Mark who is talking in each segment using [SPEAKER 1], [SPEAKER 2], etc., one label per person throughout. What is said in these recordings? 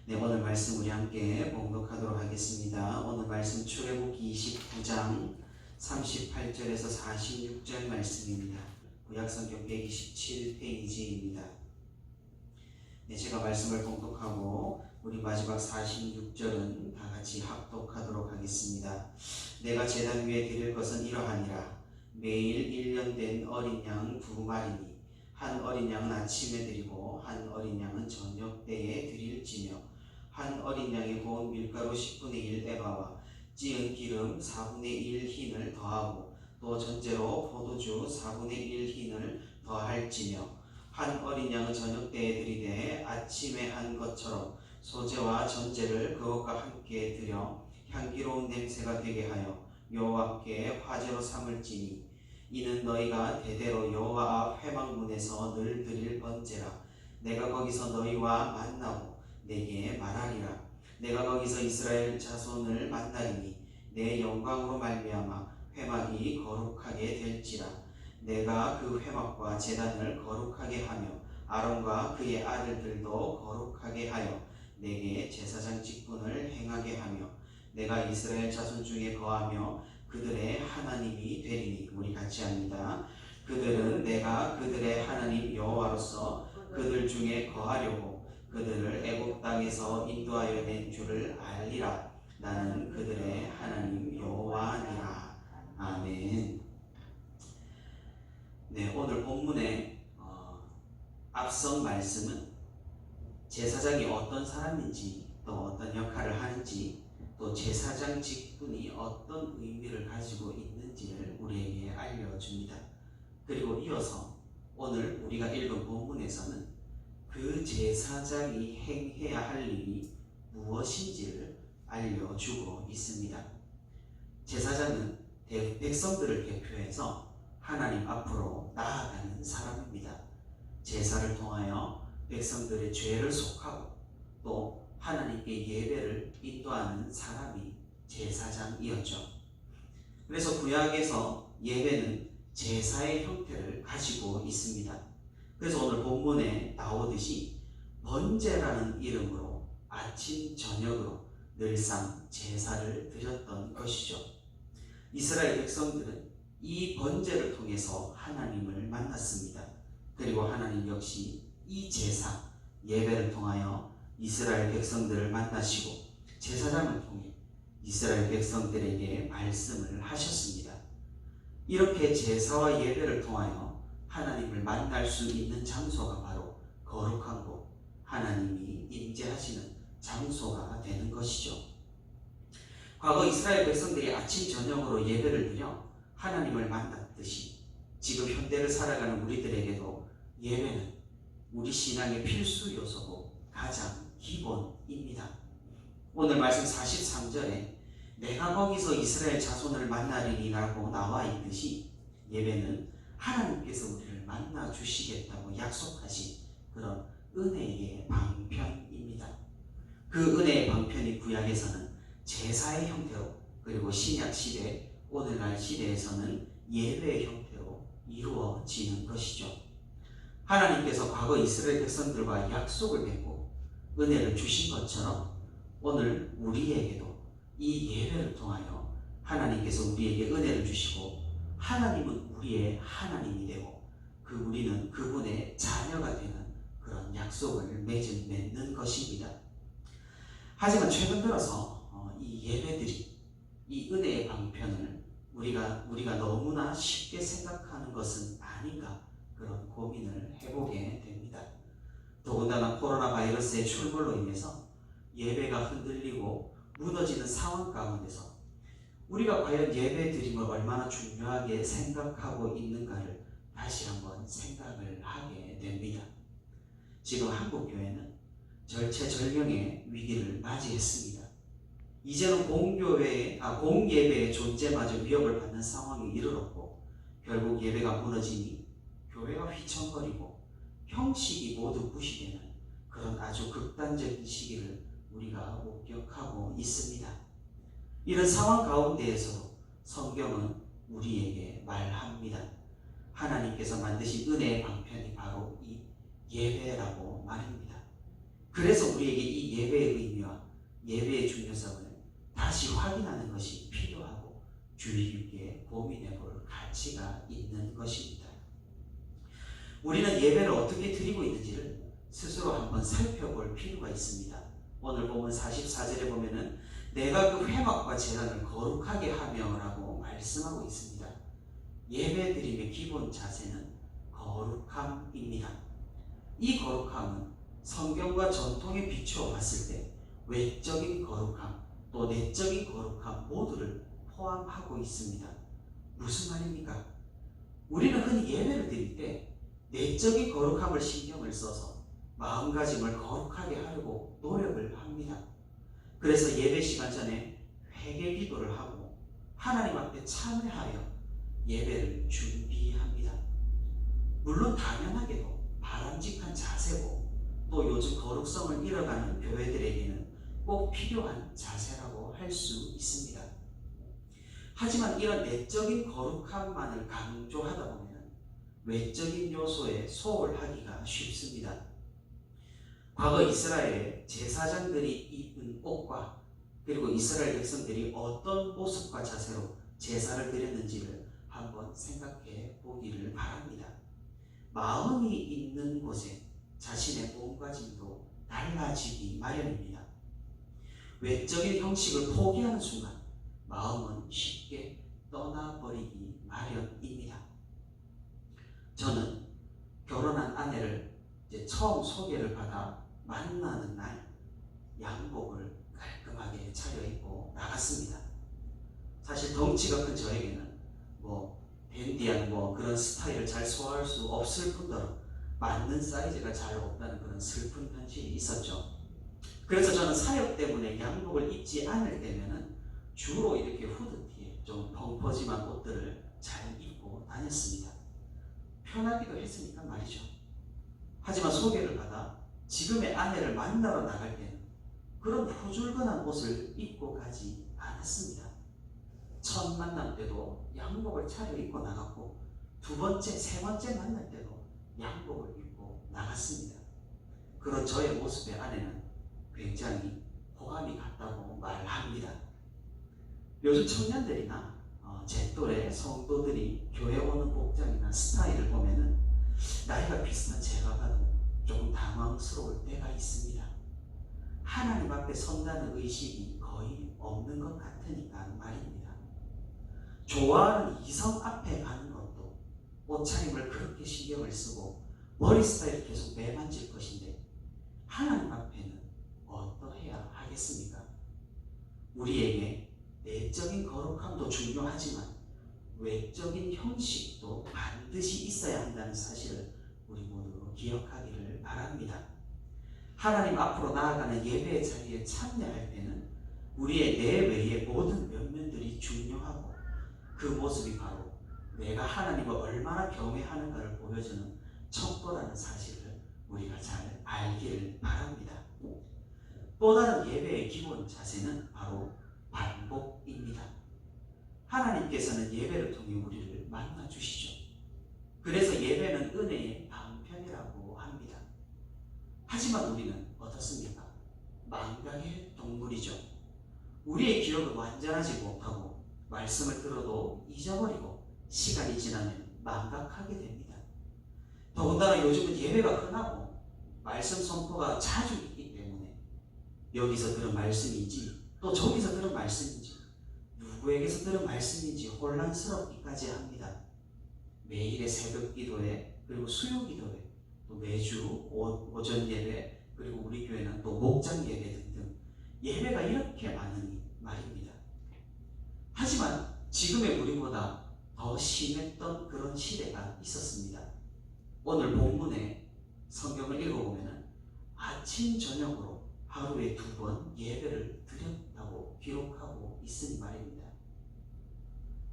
[SPEAKER 1] 네, 오늘 말씀 우리 함께 봉독하도록 하겠습니다. 오늘 말씀 출애굽기 29장 38절에서 46절 말씀입니다. 구약성경 127페이지입니다. 네, 제가 말씀을 봉독하고 우리 마지막 46절은 다 같이 합독하도록 하겠습니다. 내가 제단 위에 드릴 것은 이러하니라. 매일 1년 된 어린 양 2마리니 한 어린 양은 아침에 드리고 한 어린 양은 저녁 때에 드릴지며 한 어린 양에 고운 밀가루 10분의 1 에바와 찌은 기름 4분의 1 흰을 더하고 또 전제로 포도주 4분의 1 흰을 더할지며 한 어린 양은 저녁 때에 드리되 아침에 한 것처럼 소제와 전제를 그것과 함께 드려 향기로운 냄새가 되게 하여 여호와께 화제로 삼을지니 이는 너희가 대대로 여호와 앞 회막문에서 늘 드릴 번제라. 내가 거기서 너희와 만나고 내게 말하리라. 내가 거기서 이스라엘 자손을 만나리니 내 영광으로 말미암아 회막이 거룩하게 될지라. 내가 그 회막과 제단을 거룩하게 하며 아론과 그의 아들들도 거룩하게 하여 내게 제사장 직분을 행하게 하며 내가 이스라엘 자손 중에 거하며 그들의 하나님이 되리니. 우리 같이 합니다. 그들은 내가 그들의 하나님 여호와로서 그들 중에 거하려고 그들을 애굽 땅에서 인도하여 낸 줄을 알리라. 나는 그들의 하나님 여호와니라. 아멘. 네, 오늘 본문의 앞선 말씀은 제사장이 어떤 사람인지 또 어떤 역할을 하는지 또 제사장 직분이 어떤 의미를 가지고 있는지를 우리에게 알려줍니다. 그리고 이어서 오늘 우리가 읽은 본문에서는 그 제사장이 행해야 할 일이 무엇인지를 알려주고 있습니다. 제사장은 백성들을 대표해서 하나님 앞으로 나아가는 사람입니다. 제사를 통하여 백성들의 죄를 속하고 또 하나님께 예배를 인도하는 사람이 제사장이었죠. 그래서 구약에서 예배는 제사의 형태를 가지고 있습니다. 그래서 오늘 본문에 나오듯이 번제라는 이름으로 아침 저녁으로 늘상 제사를 드렸던 것이죠. 이스라엘 백성들은 이 번제를 통해서 하나님을 만났습니다. 그리고 하나님 역시 이 제사, 예배를 통하여 이스라엘 백성들을 만나시고 제사장을 통해 이스라엘 백성들에게 말씀을 하셨습니다. 이렇게 제사와 예배를 통하여 하나님을 만날 수 있는 장소가 바로 거룩한 곳, 하나님이 임재하시는 장소가 되는 것이죠. 과거 이스라엘 백성들이 아침 저녁으로 예배를 드려 하나님을 만났듯이 지금 현대를 살아가는 우리들에게도 예배는 우리 신앙의 필수 요소고 가장 기본입니다. 오늘 말씀 43절에 내가 거기서 이스라엘 자손을 만나리니 라고 나와 있듯이 예배는 하나님께서 우리를 만나 주시겠다고 약속하신 그런 은혜의 방편입니다. 그 은혜의 방편이 구약에서는 제사의 형태로, 그리고 신약 시대, 오늘날 시대에서는 예배의 형태로 이루어지는 것이죠. 하나님께서 과거 이스라엘 백성들과 약속을 맺고 은혜를 주신 것처럼 오늘 우리에게도 이 예배를 통하여 하나님께서 우리에게 은혜를 주시고 하나님은 우리의 하나님이 되고 우리는 그분의 자녀가 되는 그런 약속을 맺는 것입니다. 하지만 최근 들어서 이 예배들이, 이 은혜의 방편을 우리가 너무나 쉽게 생각하는 것은 아닌가, 그런 고민을 해보게 됩니다. 더군다나 코로나 바이러스의 출몰로 인해서 예배가 흔들리고 무너지는 상황 가운데서 우리가 과연 예배 드림을 얼마나 중요하게 생각하고 있는가를 다시 한번 생각을 하게 됩니다. 지금 한국교회는 절체절명의 위기를 맞이했습니다. 이제는 공예배의 존재마저 위협을 받는 상황에 이르렀고 결국 예배가 무너지니 교회가 휘청거리고 형식이 모두 무시되는 그런 아주 극단적인 시기를 우리가 목격하고 있습니다. 이런 상황 가운데에서 성경은 우리에게 말합니다. 하나님께서 만드신 은혜의 방편이 바로 이 예배라고 말입니다. 그래서 우리에게 이 예배의 의미와 예배의 중요성을 다시 확인하는 것이 필요하고 주의 깊게 고민해 볼 가치가 있는 것입니다. 우리는 예배를 어떻게 드리고 있는지를 스스로 한번 살펴볼 필요가 있습니다. 오늘 보면 44절에 보면은 내가 그 회막과 제단을 거룩하게 하며 라고 말씀하고 있습니다. 예배 드림의 기본 자세는 거룩함입니다. 이 거룩함은 성경과 전통에 비추어 봤을 때 외적인 거룩함 또 내적인 거룩함 모두를 포함하고 있습니다. 무슨 말입니까? 우리는 흔히 예배를 드릴 때 내적인 거룩함을 신경을 써서 마음가짐을 거룩하게 하려고 노력을 합니다. 그래서 예배 시간 전에 회개 기도를 하고 하나님 앞에 참회하여 예배를 준비합니다. 물론 당연하게도 바람직한 자세고 또 요즘 거룩성을 잃어가는 교회들에게는 꼭 필요한 자세라고 할 수 있습니다. 하지만 이런 내적인 거룩함만을 강조하다 보면 외적인 요소에 소홀하기가 쉽습니다. 과거 이스라엘의 제사장들이 입은 옷과 그리고 이스라엘 백성들이 어떤 모습과 자세로 제사를 드렸는지를 한번 생각해 보기를 바랍니다. 마음이 있는 곳에 자신의 몸가짐도 달라지기 마련입니다. 외적인 형식을 포기하는 순간 마음은 쉽게 떠나버리기 마련입니다. 저는 결혼한 아내를 이제 처음 소개를 받아 만나는 날 양복을 깔끔하게 차려입고 나갔습니다. 사실 덩치가 큰 저에게는 댄디한 그런 스타일을 잘 소화할 수 없을 뿐더러 맞는 사이즈가 잘 없다는 그런 슬픈 현실이 있었죠. 그래서 저는 사역 때문에 양복을 입지 않을 때면은 주로 이렇게 후드티에 좀 펑퍼짐한 옷들을 잘 입고 다녔습니다. 편하기도 했으니까 말이죠. 하지만 소개를 받아 지금의 아내를 만나러 나갈 때는 그런 후줄근한 옷을 입고 가지 않았습니다. 첫 만남 때도 양복을 차려입고 나갔고 두 번째, 세 번째 만날 때도 양복을 입고 나갔습니다. 그런 저의 모습에 아내는 굉장히 호감이 갔다고 말합니다. 요즘 청년들이나 제 또래 성도들이 교회 오는 복장이나 스타일을 보면은 나이가 비슷한 제가 봐도 조금 당황스러울 때가 있습니다. 하나님 앞에 선다는 의식이 거의 없는 것 같으니까 말입니다. 좋아하는 이성 앞에 가는 것도 옷차림을 그렇게 신경을 쓰고 머리 스타일을 계속 매만질 것인데 하나님 앞에는 어떠해야 하겠습니까? 우리에게 내적인 거룩함도 중요하지만 외적인 형식도 반드시 있어야 한다는 사실을 우리 모두 기억하기를 바랍니다. 하나님 앞으로 나아가는 예배의 자리에 참여할 때는 우리의 내외의 모든 면면들이 중요하고 그 모습이 바로 내가 하나님을 얼마나 경외하는가를 보여주는 척도라는 사실을 우리가 잘 알기를 바랍니다. 또 다른 예배의 기본 자세는 바로 반복입니다. 하나님께서는 예배를 통해 우리를 만나주시죠. 그래서 예배는 은혜의 방편이라고 합니다. 하지만 우리는 어떻습니까? 망각의 동물이죠. 우리의 기억은 완전하지 못하고 말씀을 들어도 잊어버리고 시간이 지나면 망각하게 됩니다. 더군다나 요즘은 예배가 흔하고 말씀 선포가 자주 있기 때문에 여기서 들은 말씀인지 또 저기서 들은 말씀인지 누구에게서 들은 말씀인지 혼란스럽기까지 합니다. 매일의 새벽 기도회 그리고 수요 기도회 또 매주 오전 예배 그리고 우리 교회는 또 목장 예배 등등 예배가 이렇게 많으니 말입니다. 하지만 지금의 우리보다 더 심했던 그런 시대가 있었습니다. 오늘 본문에 성경을 읽어보면 아침 저녁으로 하루에 2번 예배를 드렸다고 기록하고 있으니 말입니다.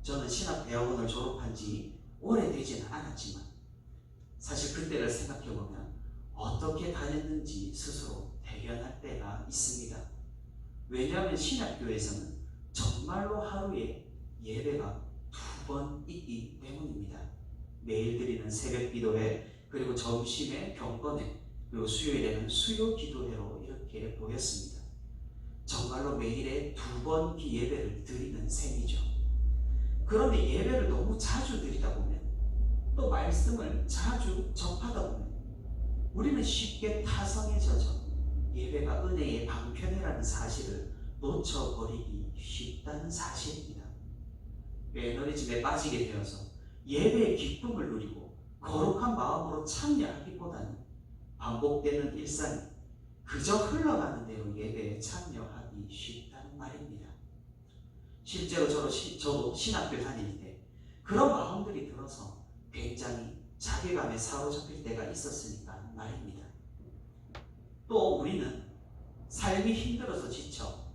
[SPEAKER 1] 저는 신학대학원을 졸업한 지 오래되지는 않았지만 사실 그때를 생각해보면 어떻게 다녔는지 스스로 대견할 때가 있습니다. 왜냐하면 신학교에서는 정말로 하루에 예배가 2번 있기 때문입니다. 매일 드리는 새벽 기도회 그리고 점심에 경건회 그리고 수요일에는 수요 기도회로 이렇게 보였습니다. 정말로 매일에 2번 예배를 드리는 셈이죠. 그런데 예배를 너무 자주 드리다 보면, 또 말씀을 자주 접하다 보면 우리는 쉽게 타성에 젖어 예배가 은혜의 방편이라는 사실을 놓쳐버리기 쉽다는 사실입니다. 매너리즘에 빠지게 되어서 예배의 기쁨을 누리고 거룩한 마음으로 참여하기보다는 반복되는 일상이 그저 흘러가는 대로 예배에 참여하기 쉽다는 말입니다. 실제로 저도 신학교 다닐 때 그런 마음들이 들어서 굉장히 자괴감에 사로잡힐 때가 있었으니까 말입니다. 또 우리는 삶이 힘들어서 지쳐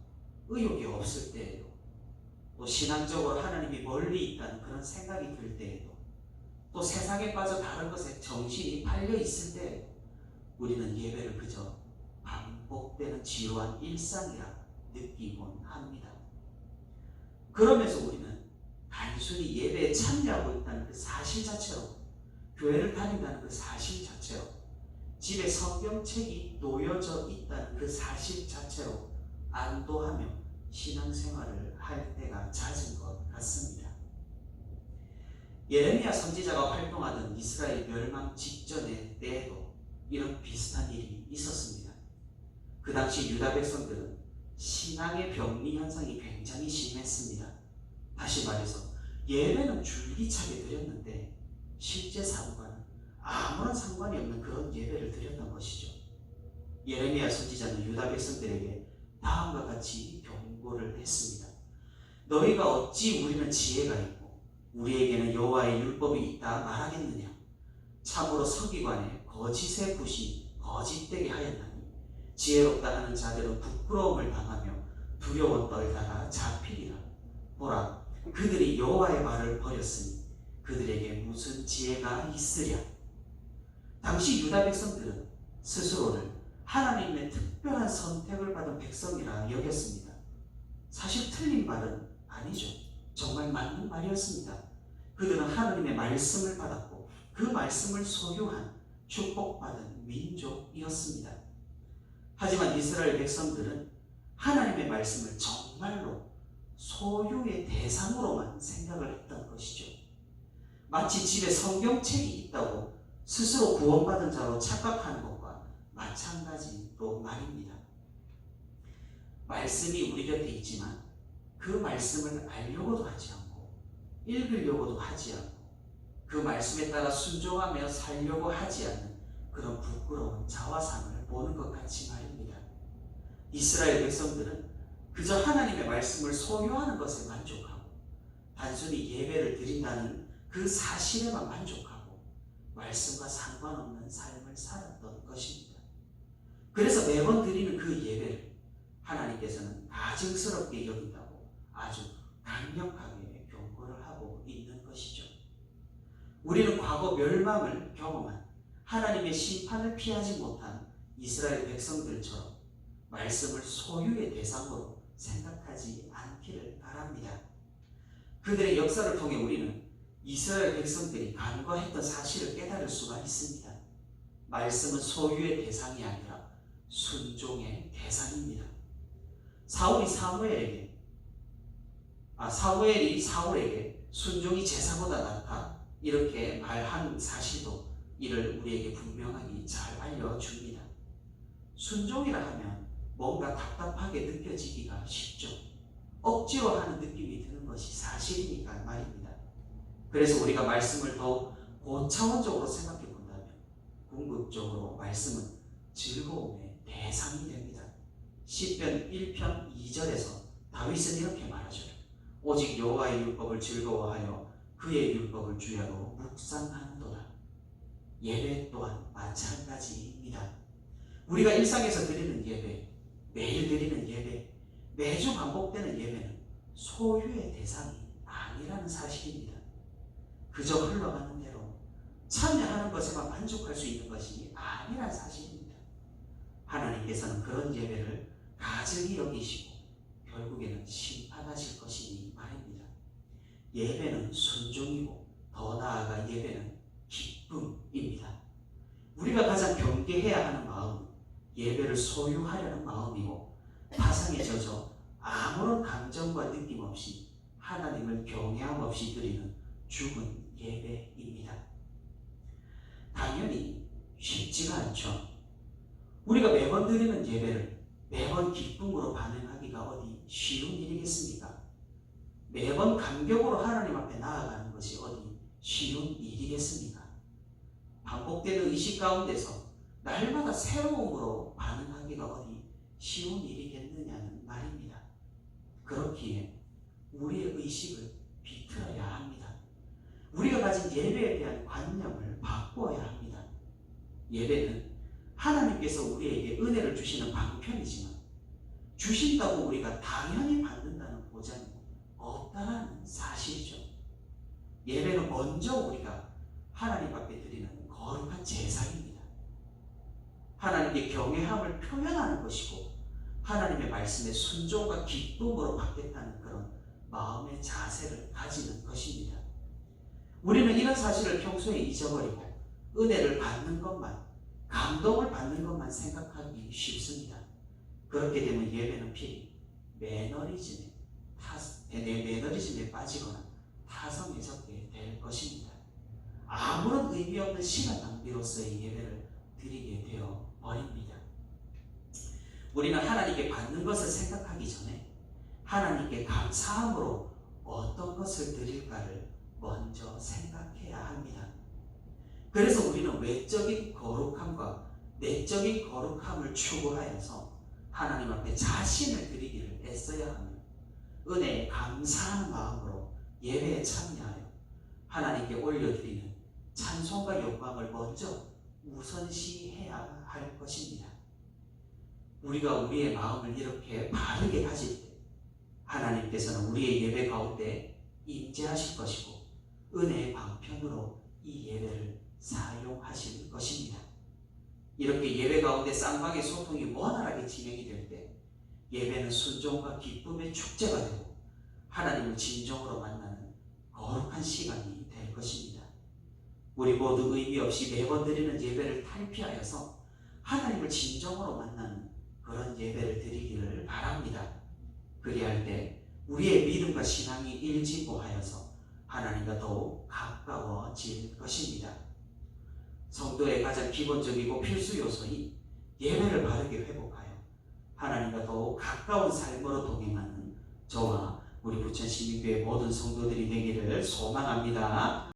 [SPEAKER 1] 의욕이 없을 때에도, 또 신앙적으로 하나님이 멀리 있다는 그런 생각이 들 때에도, 또 세상에 빠져 다른 것에 정신이 팔려 있을 때에도 우리는 예배를 그저 반복되는 지루한 일상이라 느끼곤 합니다. 그러면서 우리는 단순히 예배에 참여하고 있다는 그 사실 자체로, 교회를 다닌다는 그 사실 자체로, 집에 성경책이 놓여져 있다는 그 사실 자체로 안도하며 신앙생활을 할 때가 잦은 것 같습니다. 예레미야 선지자가 활동하던 이스라엘 멸망 직전의 때에도 이런 비슷한 일이 있었습니다. 그 당시 유다 백성들은 신앙의 병리 현상이 굉장히 심했습니다. 다시 말해서 예배는 줄기차게 드렸는데 실제 삶과는 아무런 상관이 없는 그런 예배를 드렸던 것이죠. 예레미야 선지자는 유다 백성들에게 다음과 같이 경고를 했습니다. 너희가 어찌 우리는 지혜가 있고 우리에게는 여호와의 율법이 있다 말하겠느냐. 참으로 서기관의 거짓의 붓이 거짓되게 하였나니 지혜롭다 하는 자들은 부끄러움을 당하며 두려워 떨다가 잡히리라. 보라, 그들이 여호와의 말을 버렸으니 그들에게 무슨 지혜가 있으랴. 당시 유다 백성들은 스스로를 하나님의 특별한 선택을 받은 백성이라 여겼습니다. 사실 틀린 말은 아니죠. 정말 맞는 말이었습니다. 그들은 하나님의 말씀을 받았고 그 말씀을 소유한 축복받은 민족이었습니다. 하지만 이스라엘 백성들은 하나님의 말씀을 정말로 소유의 대상으로만 생각을 했던 것이죠. 마치 집에 성경책이 있다고 스스로 구원받은 자로 착각하는 것과 마찬가지로 말입니다. 말씀이 우리 곁에 있지만 그 말씀을 알려고도 하지 않고 읽으려고도 하지 않고 그 말씀에 따라 순종하며 살려고 하지 않는 그런 부끄러운 자화상을 보는 것 같이 말입니다. 이스라엘 백성들은 그저 하나님의 말씀을 소유하는 것에 만족하고 단순히 예배를 드린다는 그 사실에만 만족하고 말씀과 상관없는 삶을 살았던 것입니다. 그래서 매번 드리는 그 예배를 하나님께서는 가증스럽게 여긴다고 아주 강력하게 경고를 하고 있는 것이죠. 우리는 과거 멸망을 경험한 하나님의 심판을 피하지 못한 이스라엘 백성들처럼 말씀을 소유의 대상으로 생각하지 않기를 바랍니다. 그들의 역사를 통해 우리는 이스라엘 백성들이 간과했던 사실을 깨달을 수가 있습니다. 말씀은 소유의 대상이 아니라 순종의 대상입니다. 사울이 사울에게 순종이 제사보다 낫다 이렇게 말한 사실도 이를 우리에게 분명하게 잘 알려줍니다. 순종이라 하면 뭔가 답답하게 느껴지기가 쉽죠. 억지로 하는 느낌이 드는 것이 사실이니까 말입니다. 그래서 우리가 말씀을 더 고차원적으로 생각해 본다면 궁극적으로 말씀은 즐거움의 대상이 됩니다. 시편 1편 2절에서 다윗은 이렇게 말하죠. 오직 여호와의 율법을 즐거워하여 그의 율법을 주야로 묵상하는도다. 예배 또한 마찬가지입니다. 우리가 일상에서 드리는 예배, 매일 드리는 예배, 매주 반복되는 예배는 소유의 대상이 아니라는 사실입니다. 그저 흘러가는 대로 참여하는 것에만 만족할 수 있는 것이 아니라는 사실입니다. 하나님께서는 그런 예배를 가증히 여기시고 결국에는 심판하실 것이니 말입니다. 예배는 순종이고 더 나아가 예배는 기쁨입니다. 우리가 가장 경계해야 하는 마음은 예배를 소유하려는 마음이고 파상에 젖어 아무런 감정과 느낌 없이 하나님을 경외함 없이 드리는 죽은 예배입니다. 당연히 쉽지가 않죠. 우리가 매번 드리는 예배를 매번 기쁨으로 반응하기가 어디 쉬운 일이겠습니까? 매번 감격으로 하나님 앞에 나아가는 것이 어디 쉬운 일이겠습니까? 반복되는 의식 가운데서 날마다 새로움으로 반응하기가 어디 쉬운 일이겠느냐는 말입니다. 그렇기에 우리의 의식을 비틀어야 합니다. 우리가 가진 예배에 대한 관념을 바꾸어야 합니다. 예배는 하나님께서 우리에게 은혜를 주시는 방편이지만 주신다고 우리가 당연히 받는다는 보장이 없다는 사실이죠. 예배는 먼저 우리가 하나님 앞에 드리는 거룩한 제사입니다. 하나님께 경외함을 표현하는 것이고 하나님의 말씀에 순종과 기쁨으로 받겠다는 그런 마음의 자세를 가지는 것입니다. 우리는 이런 사실을 평소에 잊어버리고 은혜를 받는 것만, 감동을 받는 것만 생각하기 쉽습니다. 그렇게 되면 예배는 필히 매너리즘에 빠지거나 타성에 젖게 될 것입니다. 아무런 의미 없는 시간 낭비로서의 예배를 드리게 되어 버립니다. 우리는 하나님께 받는 것을 생각하기 전에 하나님께 감사함으로 어떤 것을 드릴까를 먼저 생각해야 합니다. 그래서 우리는 외적인 거룩함과 내적인 거룩함을 추구하여서 하나님 앞에 자신을 드리기를 애써야 하며 은혜에 감사하는 마음으로 예배에 참여하여 하나님께 올려드리는 찬송과 영광을 먼저 우선시해야 할 것입니다. 우리가 우리의 마음을 이렇게 바르게 가질 때 하나님께서는 우리의 예배 가운데 임재하실 것이고 은혜의 방편으로 이 예배를 사용하실 것입니다. 이렇게 예배 가운데 쌍방의 소통이 원활하게 진행이 될 때 예배는 순종과 기쁨의 축제가 되고 하나님을 진정으로 만나는 거룩한 시간이 될 것입니다. 우리 모두 의미 없이 매번 드리는 예배를 탈피하여서 하나님을 진정으로 만나는 그런 예배를 드리기를 바랍니다. 그리할 때 우리의 믿음과 신앙이 일진보하여서 하나님과 더욱 가까워질 것입니다. 성도의 가장 기본적이고 필수 요소인 예배를 바르게 회복하여 하나님과 더욱 가까운 삶으로 동행하는 저와 우리 부천시민교회 모든 성도들이 되기를 소망합니다.